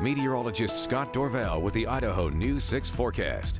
Meteorologist Scott Dorval with the Idaho News 6 forecast.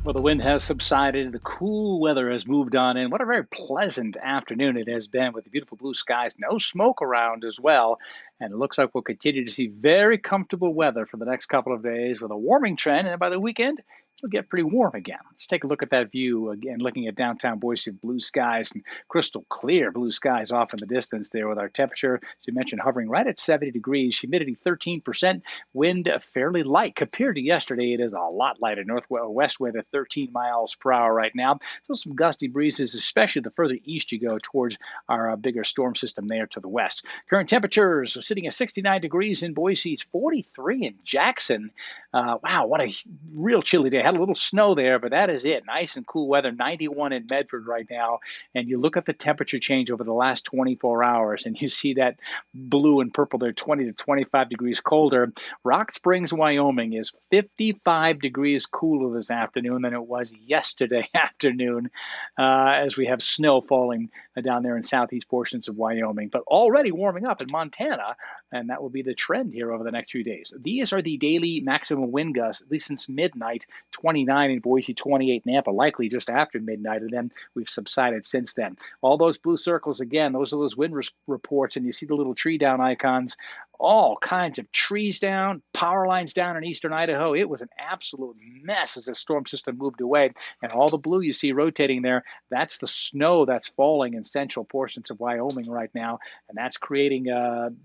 Well, the wind has subsided. The cool weather has moved on in. What a very pleasant afternoon it has been with the beautiful blue skies. No smoke around as well. And it looks like we'll continue to see very comfortable weather for the next couple of days with a warming trend. And by the weekend, it'll get pretty warm again. Let's take a look at that view again, looking at downtown Boise, blue skies and crystal clear blue skies off in the distance there with our temperature, as you mentioned, hovering right at 70 degrees, humidity 13%, wind fairly light compared to yesterday. It is a lot lighter. Northwest wind at 13 miles per hour right now. So some gusty breezes, especially the further east you go towards our bigger storm system there to the west. Current temperatures are sitting at 69 degrees in Boise. It's 43 in Jackson. Wow, what a real chilly day. Had a little snow there, but that is it. Nice and cool weather. 91 in Medford right now. And you look at the temperature change over the last 24 hours, and you see that blue and purple there, 20 to 25 degrees colder. Rock Springs, Wyoming is 55 degrees cooler this afternoon than it was yesterday afternoon, as we have snow falling down there in southeast portions of Wyoming, but already warming up in Montana, and that will be the trend here over the next few days. These are the daily maximum wind gusts, at least since midnight, 29 in Boise, 28 in Nampa, likely just after midnight, and then we've subsided since then. All those blue circles, again, those are those wind reports, and you see the little tree down icons, all kinds of trees down, power lines down in eastern Idaho. It was an absolute mess as the storm system moved away, and all the blue you see rotating there, that's the snow that's falling in central portions of Wyoming right now, and that's creating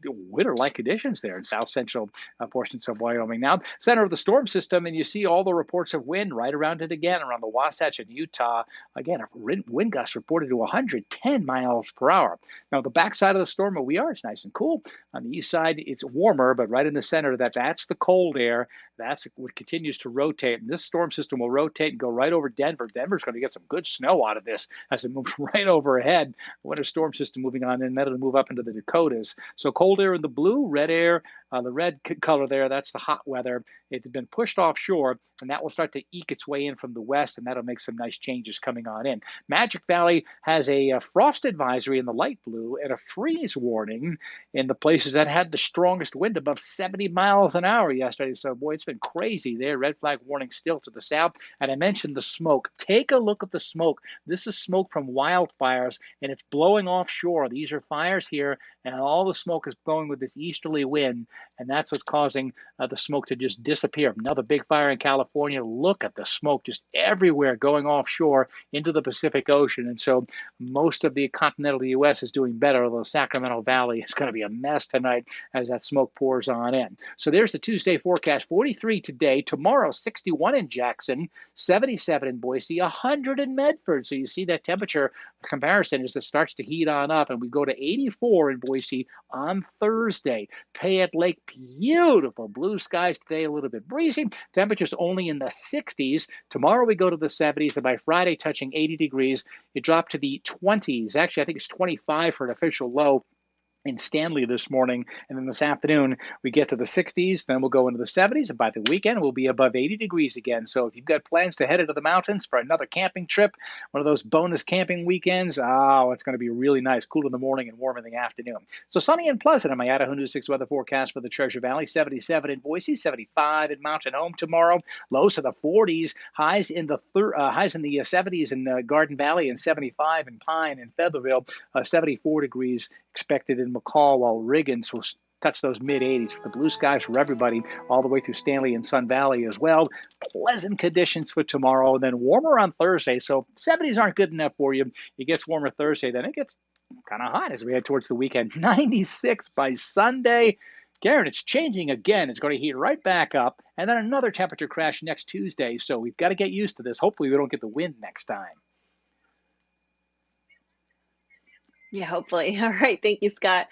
winter-like conditions there in south central portions of Wyoming. Now, center of the storm system, and you see all the reports of wind right around it again, around the Wasatch in Utah. Again, a wind gust reported to 110 miles per hour. Now, the backside of the storm where we are is nice and cool. On the east side, it's warmer, but right in the center, that's the cold air. That's what continues to rotate. And this storm system will rotate and go right over Denver. Denver's going to get some good snow out of this as it moves right overhead. Winter storm system moving on, and that'll move up into the Dakotas. So cold air in the blue, red air, the red color there, that's the hot weather. It's been pushed offshore, and that will start to eke its way in from the west, and that'll make some nice changes coming on in. Magic Valley has a frost advisory in the light blue and a freeze warning in the places that had the strongest wind above 70 miles an hour yesterday. So, boy, it's been crazy there. Red flag warning still to the south. And I mentioned the smoke. Take a look at the smoke. This is smoke from wildfires, and it's blowing offshore. These are fires here, and all the smoke is blowing with this easterly wind, and that's what's causing the smoke to just disappear. Another big fire in California. Look at the smoke just everywhere going offshore into the Pacific Ocean. And so most of the continental U.S. is doing better, although Sacramento Valley is going to be a mess tonight as that smoke pours on in. So there's the Tuesday forecast. 43 today. Tomorrow, 61 in Jackson, 77 in Boise, 100 in Medford. So you see that temperature comparison as it starts to heat on up, and we go to 84 in Boise on Thursday. Payette Lake, beautiful blue skies today, a little bit breezy. Temperatures only in the 60s. Tomorrow we go to the 70s, and by Friday touching 80 degrees. It dropped to the 20s. Actually, I think it's 25 for an official low in Stanley this morning, and then this afternoon we get to the 60s, then we'll go into the 70s, and by the weekend we'll be above 80 degrees again. So if you've got plans to head into the mountains for another camping trip, one of those bonus camping weekends, it's going to be really nice, cool in the morning and warm in the afternoon. So sunny and pleasant in my Idaho News 6 weather forecast for the Treasure Valley. 77 in Boise, 75 in Mountain Home tomorrow, lows to the 40s, highs in the 70s in Garden Valley, and 75 in Pine and Featherville, 74 degrees expected in McCall, while Riggins will touch those mid-80s with the blue skies for everybody all the way through Stanley and Sun Valley as well. Pleasant conditions for tomorrow, and then warmer on Thursday. So 70s aren't good enough for you. It gets warmer Thursday, then it gets kind of hot as we head towards the weekend. 96 by Sunday. Karen, it's changing again. It's going to heat right back up, and then another temperature crash next Tuesday. So we've got to get used to this. Hopefully we don't get the wind next time. Yeah, hopefully. All right. Thank you, Scott.